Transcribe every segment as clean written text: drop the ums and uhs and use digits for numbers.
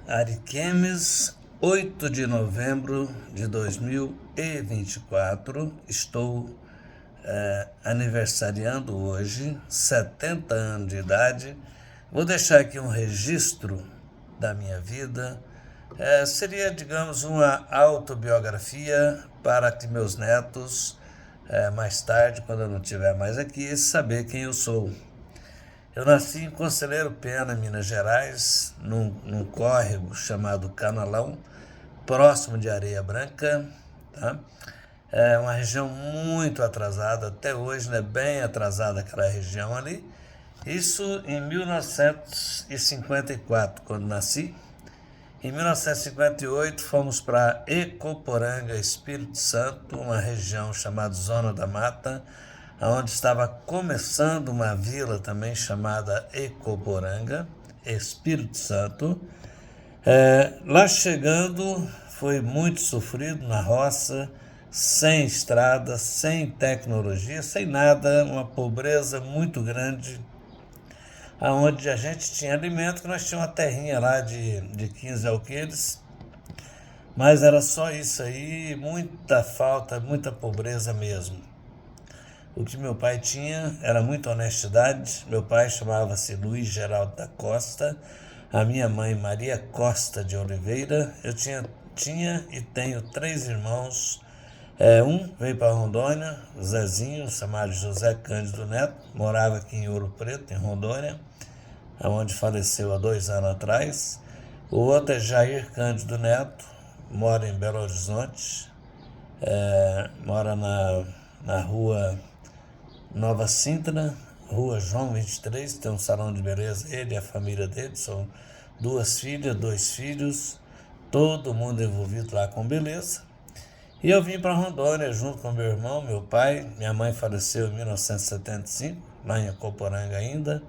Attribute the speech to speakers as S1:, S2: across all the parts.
S1: Ariquemes, 8 de novembro de 2024. Estou aniversariando hoje, 70 anos de idade. Vou deixar aqui um registro da minha vida. Seria, digamos, uma autobiografia para que meus netos, mais tarde, quando eu não estiver mais aqui, saber quem eu sou. Eu nasci em Conselheiro Pena, Minas Gerais, num córrego chamado Canalão, próximo de Areia Branca, tá? É uma região muito atrasada, até hoje, né? Bem atrasada aquela região ali. Isso em 1954, quando nasci. Em 1958 fomos para Ecoporanga, Espírito Santo, uma região chamada Zona da Mata, onde estava começando uma vila também chamada Ecoporanga, Espírito Santo. Lá chegando foi muito sofrido na roça, sem estrada, sem tecnologia, sem nada, uma pobreza muito grande, onde a gente tinha alimento, que nós tínhamos uma terrinha lá de 15 alqueires, mas era só isso aí, muita falta, muita pobreza mesmo. O que meu pai tinha era muita honestidade. Meu pai chamava-se Luiz Geraldo da Costa, a minha mãe Maria Costa de Oliveira. Eu tinha e tenho 3 irmãos. Um veio para Rondônia, Zezinho, chamado José Cândido Neto, morava aqui em Ouro Preto, em Rondônia, onde faleceu há 2 anos atrás. O outro é Jair Cândido Neto, mora em Belo Horizonte, mora na rua Nova Sintra, rua João 23, tem um salão de beleza, ele e a família dele, são 2 filhas, 2 filhos, todo mundo envolvido lá com beleza. E eu vim para Rondônia junto com meu irmão, meu pai. Minha mãe faleceu em 1975, lá em Acoporanga ainda.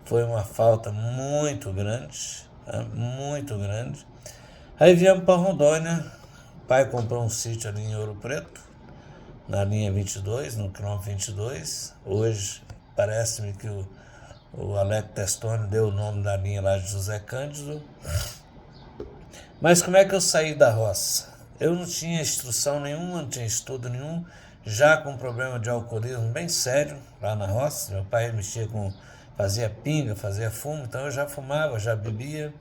S1: Foi uma falta muito grande, tá? Muito grande. Aí viemos para Rondônia, o pai comprou um sítio ali em Ouro Preto, na linha 22, no quilômetro 22. Hoje parece-me que o Aleco Testoni deu o nome da linha lá de José Cândido. Mas como é que eu saí da roça? Eu não tinha instrução nenhuma, não tinha estudo nenhum, já com um problema de alcoolismo bem sério lá na roça. Meu pai fazia pinga, fazia fumo, então eu já fumava, já bebia.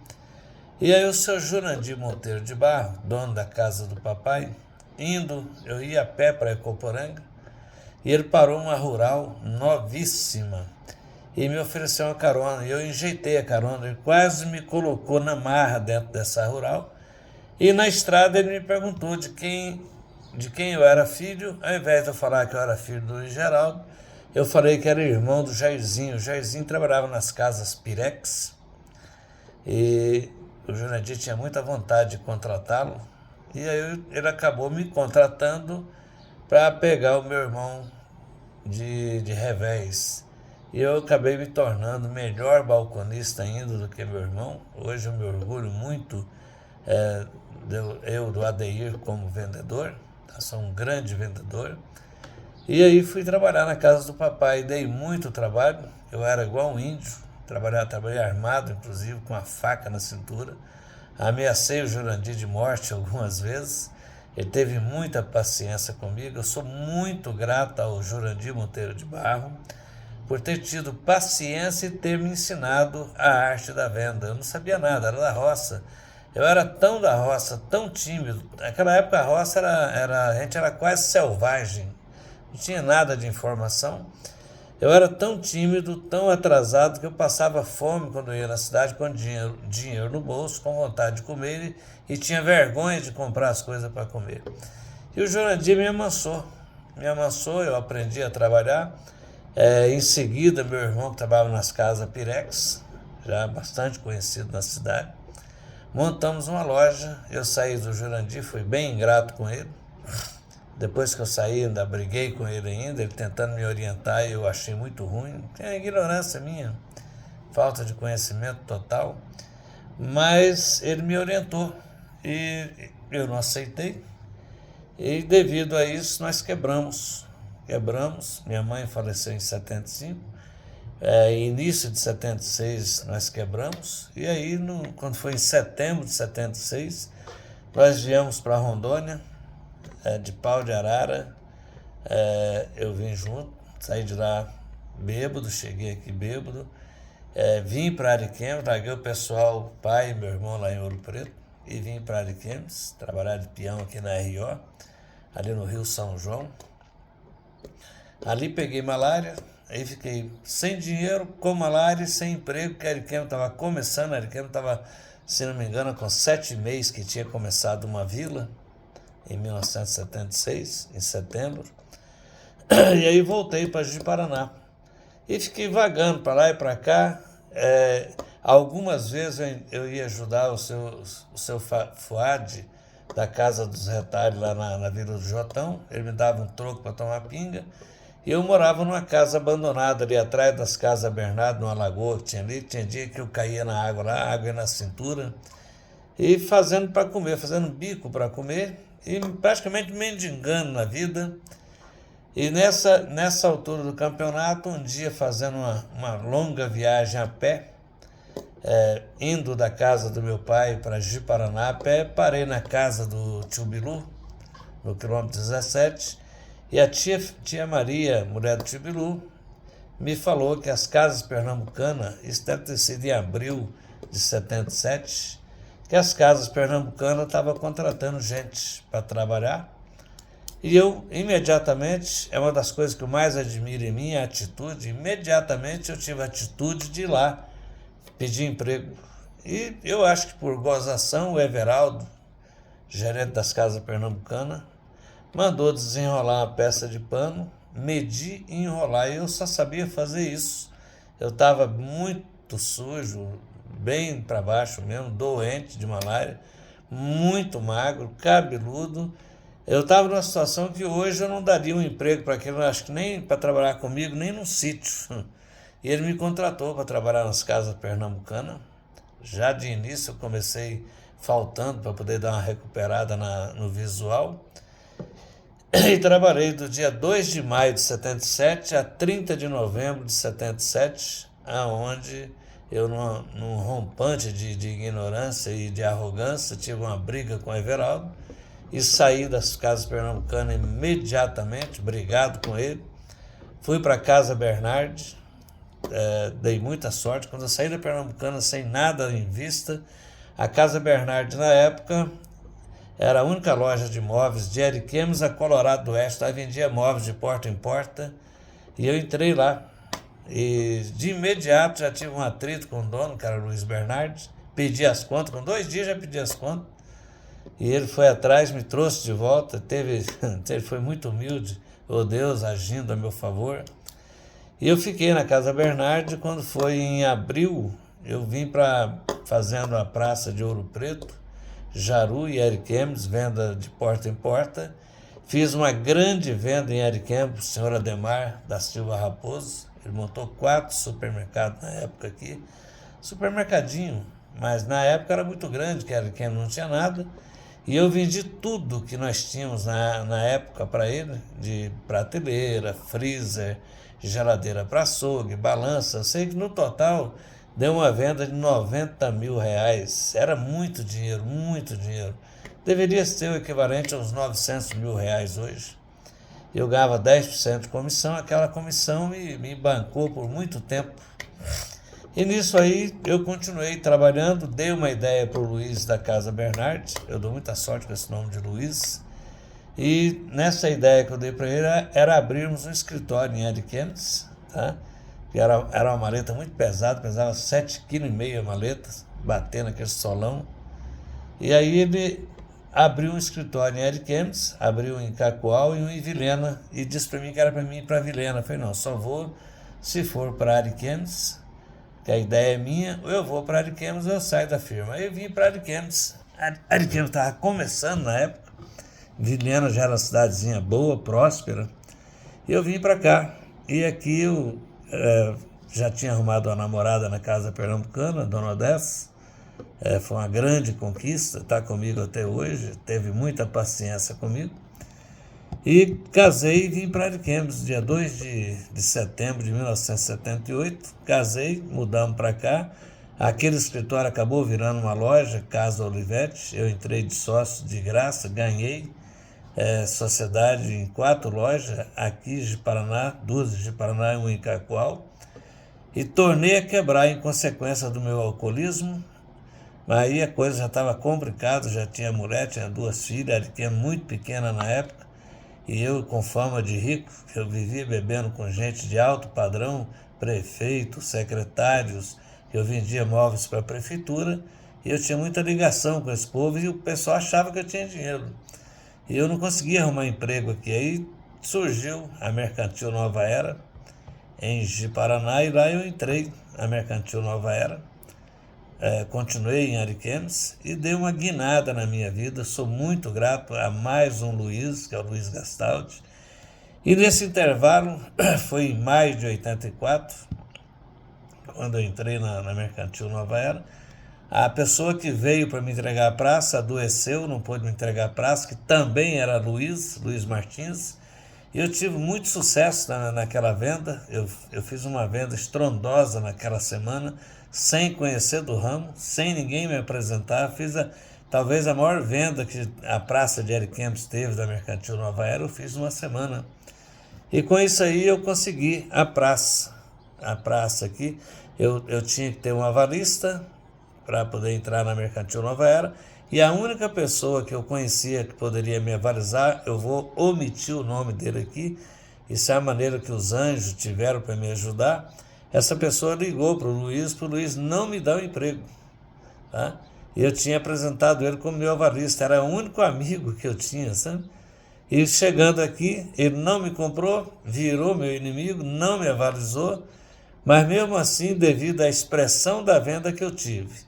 S1: E aí o seu Jurandir Monteiro de Barro, dono da casa do papai, eu ia a pé para Ecoporanga, e ele parou uma rural novíssima e me ofereceu uma carona. E eu enjeitei a carona, ele quase me colocou na marra dentro dessa rural. E na estrada ele me perguntou de quem eu era filho. Ao invés de eu falar que eu era filho do Luiz Geraldo, eu falei que era irmão do Jairzinho. O Jairzinho trabalhava nas casas Pirex e o Jurandir tinha muita vontade de contratá-lo. E aí ele acabou me contratando para pegar o meu irmão de revés. E eu acabei me tornando melhor balconista ainda do que meu irmão. Hoje eu me orgulho muito do Adeir como vendedor, tá? Sou um grande vendedor. E aí fui trabalhar na casa do papai, dei muito trabalho, eu era igual um índio, trabalhei armado, inclusive com a faca na cintura, ameacei o Jurandir de morte algumas vezes, ele teve muita paciência comigo. Eu sou muito grato ao Jurandir Monteiro de Barro por ter tido paciência e ter me ensinado a arte da venda. Eu não sabia nada, era da roça. Eu era tão da roça, tão tímido. Naquela época a roça a gente era quase selvagem, não tinha nada de informação. Eu era tão tímido, tão atrasado, que eu passava fome quando eu ia na cidade, com dinheiro no bolso, com vontade de comer, e tinha vergonha de comprar as coisas para comer. E o Jurandir me amansou, eu aprendi a trabalhar. Em seguida, meu irmão, que trabalhava nas casas Pirex, já bastante conhecido na cidade, montamos uma loja. Eu saí do Jurandir, fui bem ingrato com ele. Depois que eu saí, ainda briguei com ele ainda, ele tentando me orientar, e eu achei muito ruim. É ignorância minha, falta de conhecimento total. Mas ele me orientou e eu não aceitei. E devido a isso nós quebramos. Minha mãe faleceu em 75. Início de 76 nós quebramos, e aí quando foi em setembro de 76, nós viemos para Rondônia, de Pau de Arara. Eu vim junto, saí de lá bêbado, cheguei aqui bêbado, vim para Ariquemes, larguei o pessoal, pai e meu irmão lá em Ouro Preto, e vim para Ariquemes, trabalhar de peão aqui na RO, ali no Rio São João. Ali peguei malária, aí fiquei sem dinheiro, com malária e sem emprego, porque Ariquemes estava começando, Ariquemes estava, se não me engano, com 7 meses que tinha começado uma vila, em 1976, em setembro. E aí voltei para Ji-Paraná. E fiquei vagando para lá e para cá. Algumas vezes eu ia ajudar o seu Fuad, da Casa dos Retalhos, lá na Vila do Jotão. Ele me dava um troco para tomar pinga. E eu morava numa casa abandonada ali atrás das Casas Bernardo, numa lagoa que tinha ali. Tinha dia que eu caía na água lá, água ia na cintura. E fazendo para comer, fazendo bico para comer. E praticamente mendigando na vida. E nessa altura do campeonato, um dia fazendo uma longa viagem a pé, indo da casa do meu pai para Ji-Paraná a pé, parei na casa do tio Bilu, no quilômetro 17, e a tia Maria, mulher do tio Bilu, me falou que as casas pernambucanas, isso deve ter sido em abril de 77, que as casas pernambucanas estavam contratando gente para trabalhar. E eu, imediatamente, é uma das coisas que eu mais admiro em mim, a atitude. Imediatamente eu tive a atitude de ir lá pedir emprego. E eu acho que por gozação, o Everaldo, gerente das Casas Pernambucanas, mandou desenrolar uma peça de pano, medir e enrolar. E eu só sabia fazer isso. Eu estava muito sujo, bem para baixo mesmo, doente de malária, muito magro, cabeludo. Eu estava numa situação que hoje eu não daria um emprego para aquele, acho que nem para trabalhar comigo, nem no sítio. E ele me contratou para trabalhar nas Casas Pernambucanas. Já de início eu comecei faltando para poder dar uma recuperada no visual. E trabalhei do dia 2 de maio de 77 a 30 de novembro de 77, aonde eu, num rompante de ignorância e de arrogância, tive uma briga com o Everaldo e saí das Casas Pernambucanas imediatamente, brigado com ele. Fui para a Casa Bernardi, dei muita sorte. Quando eu saí da Pernambucana sem nada em vista, a Casa Bernardi, na época, era a única loja de móveis de Ariquemes a Colorado do Oeste. Lá vendia móveis de porta em porta, e eu entrei lá. E de imediato já tive um atrito com o dono, que era o Luiz Bernardi. Pedi as contas, com 2 dias já pedi as contas. E ele foi atrás, me trouxe de volta, ele foi muito humilde, o Deus agindo a meu favor. E eu fiquei na Casa Bernardi. Quando foi em abril, eu vim fazendo a praça de Ouro Preto, Jaru e Ariquemes, venda de porta em porta. Fiz uma grande venda em Ariquemes, o senhor Ademar da Silva Raposo. Ele montou 4 supermercados na época aqui, supermercadinho, mas na época era muito grande, que Ariquemes não tinha nada. E eu vendi tudo que nós tínhamos na época para ele, de prateleira, freezer, geladeira para açougue, balança. Eu sei que no total deu uma venda de R$90 mil. Era muito dinheiro, muito dinheiro. Deveria ser o equivalente a uns R$900 mil hoje. Eu ganhava 10% de comissão, aquela comissão me bancou por muito tempo. E nisso aí eu continuei trabalhando, dei uma ideia para o Luiz da Casa Bernardi. Eu dou muita sorte com esse nome de Luiz. E nessa ideia que eu dei para ele era abrirmos um escritório em Ariquemes, tá? Que era uma maleta muito pesada, pesava 7,5 kg a maleta, batendo aquele solão. E aí ele abriu um escritório em Ariquemes, abriu em Cacoal e um em Vilhena, e disse para mim que era para mim ir para Vilhena. Eu falei, não, só vou se for para Ariquemes, que a ideia é minha, ou eu vou para Ariquemes ou eu saio da firma. Aí eu vim para Ariquemes. Ariquemes estava começando na época, Vilhena já era uma cidadezinha boa, próspera, e eu vim para cá. E aqui eu já tinha arrumado uma namorada na Casa Pernambucana, Dona Odessa. Foi uma grande conquista, está comigo até hoje, teve muita paciência comigo. E casei e vim para Ariquemes, dia 2 de setembro de 1978. Casei, mudamos para cá. Aquele escritório acabou virando uma loja, Casa Olivetti. Eu entrei de sócio de graça, ganhei sociedade em 4 lojas, aqui de Paraná, 2 de Paraná e 1 em Cacoal. E tornei a quebrar em consequência do meu alcoolismo. Aí a coisa já estava complicada, já tinha mulher, tinha 2 filhas, Ariquemes muito pequena na época. E eu, com fama de rico, eu vivia bebendo com gente de alto padrão, prefeitos, secretários, eu vendia móveis para a prefeitura, e eu tinha muita ligação com esse povo, e o pessoal achava que eu tinha dinheiro. E eu não conseguia arrumar emprego aqui. Aí surgiu a Mercantil Nova Era, em Ji-Paraná, e lá eu entrei na Mercantil Nova Era. Continuei em Ariquemes e dei uma guinada na minha vida. Sou muito grato a mais um Luiz, que é o Luiz Gastaldi. E nesse intervalo, foi em maio de 84, quando eu entrei na Mercantil Nova Era, a pessoa que veio para me entregar a praça adoeceu, não pôde me entregar a praça, que também era Luiz Martins. E eu tive muito sucesso naquela venda. Eu fiz uma venda estrondosa naquela semana, sem conhecer do ramo, sem ninguém me apresentar. Fiz talvez a maior venda que a praça de Ariquemes teve da Mercantil Nova Era, eu fiz uma semana. E com isso aí eu consegui a praça. A praça aqui, eu tinha que ter um avalista para poder entrar na Mercantil Nova Era. E a única pessoa que eu conhecia que poderia me avalizar, eu vou omitir o nome dele aqui, isso é a maneira que os anjos tiveram para me ajudar. Essa pessoa ligou para o Luiz não me dar o emprego. Tá? E eu tinha apresentado ele como meu avalista, era o único amigo que eu tinha, sabe? E chegando aqui, ele não me comprou, virou meu inimigo, não me avalizou, mas mesmo assim, devido à expressão da venda que eu tive,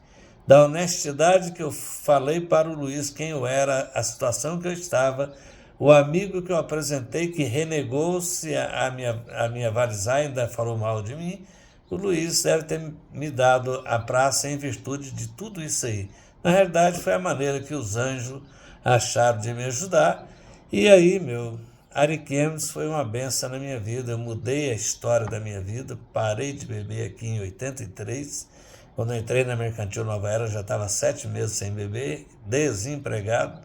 S1: da honestidade que eu falei para o Luiz quem eu era, a situação que eu estava, o amigo que eu apresentei que renegou-se a me avalizar, ainda falou mal de mim, o Luiz deve ter me dado a praça em virtude de tudo isso aí. Na realidade, foi a maneira que os anjos acharam de me ajudar. E aí, Ariquemes foi uma benção na minha vida. Eu mudei a história da minha vida, parei de beber aqui em 83. Quando eu entrei na Mercantil Nova Era, eu já estava 7 meses sem beber, desempregado.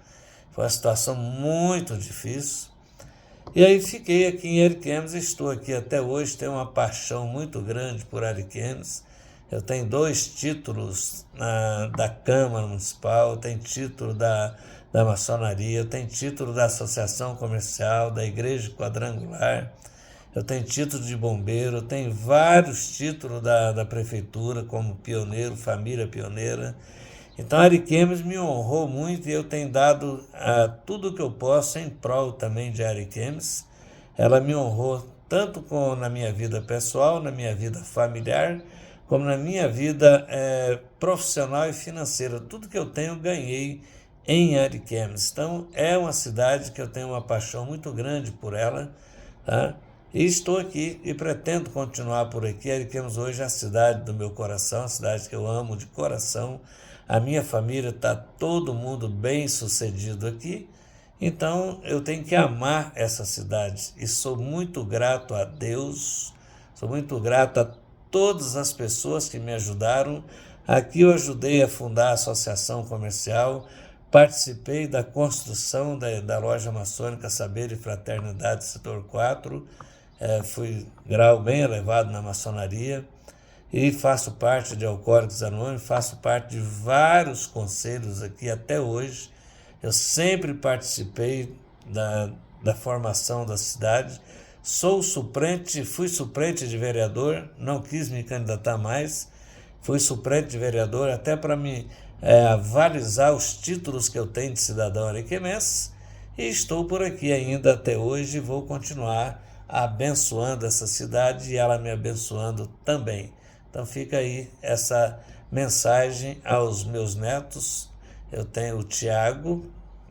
S1: Foi uma situação muito difícil. E aí fiquei aqui em Ariquemes, estou aqui até hoje, tenho uma paixão muito grande por Ariquemes. Eu tenho 2 títulos da Câmara Municipal, eu tenho título da maçonaria, eu tenho título da Associação Comercial, da Igreja Quadrangular, eu tenho título de bombeiro, eu tenho vários títulos da prefeitura, como pioneiro, família pioneira. Então, Ariquemes me honrou muito e eu tenho dado tudo o que eu posso em prol também de Ariquemes. Ela me honrou tanto na minha vida pessoal, na minha vida familiar, como na minha vida profissional e financeira. Tudo que eu tenho, ganhei em Ariquemes. Então, é uma cidade que eu tenho uma paixão muito grande por ela, tá? E estou aqui e pretendo continuar por aqui. Ariquemes hoje é a cidade do meu coração, a cidade que eu amo de coração. A minha família está todo mundo bem sucedido aqui, então eu tenho que amar essa cidade. E sou muito grato a Deus, sou muito grato a todas as pessoas que me ajudaram. Aqui eu ajudei a fundar a Associação Comercial, participei da construção da loja maçônica Saber e Fraternidade Setor 4, fui grau bem elevado na maçonaria e faço parte de Alcoólicos Anônimos, faço parte de vários conselhos aqui até hoje. Eu sempre participei da formação da cidade, fui suplente de vereador, não quis me candidatar mais, fui suplente de vereador até para me avalizar os títulos que eu tenho de cidadão ariquemense, e estou por aqui ainda até hoje e vou continuar abençoando essa cidade e ela me abençoando também. Então fica aí essa mensagem aos meus netos. Eu tenho o Tiago,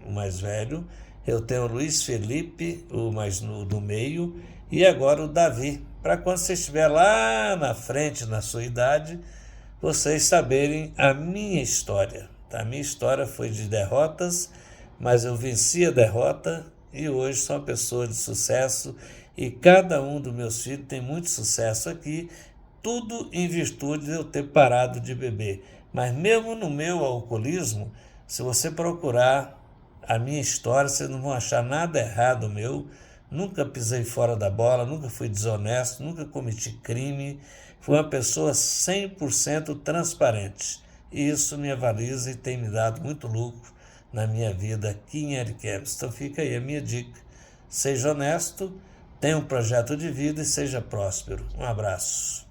S1: o mais velho, eu tenho o Luiz Felipe, o mais do meio, e agora o Davi, para quando você estiver lá na frente, na sua idade, vocês saberem a minha história. A minha história foi de derrotas, mas eu venci a derrota e hoje sou uma pessoa de sucesso e cada um dos meus filhos tem muito sucesso aqui, tudo em virtude de eu ter parado de beber. Mas mesmo no meu alcoolismo, se você procurar a minha história, vocês não vão achar nada errado meu. Nunca pisei fora da bola, nunca fui desonesto, nunca cometi crime. Fui uma pessoa 100% transparente. E isso me avaliza e tem me dado muito lucro na minha vida aqui em Ariquemes. Então fica aí a minha dica. Seja honesto, tenha um projeto de vida e seja próspero. Um abraço.